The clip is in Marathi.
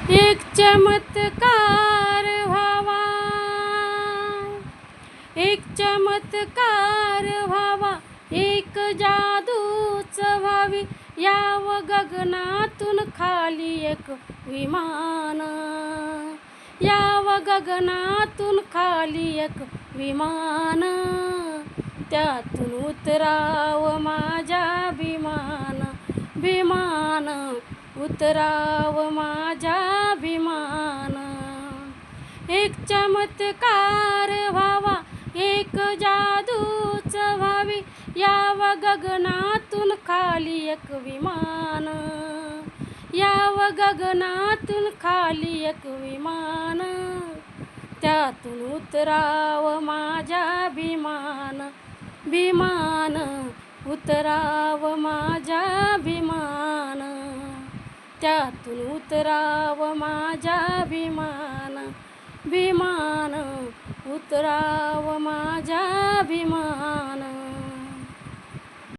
एक चमत्कार व्हावा, एक चमत्कार व्हावा, एक जादूच व्हावी, याव गगनातून खाली एक विमान, याव गगनातून खाली एक विमान, त्यातून उतराव माझ्या विमान, विमान उतराव माझ्या विमान. एक चमत्कार व्हावा, एक जादूच व्हावी, याव गगनातून खाली एक विमान, याव गगनातून खाली एक विमान, त्यातून उतराव माझ्या विमान, विमान उतराव माझ्या विमान, त्यातून उतराव माझ्या विमान, विमान उतराव माझ्या विमान.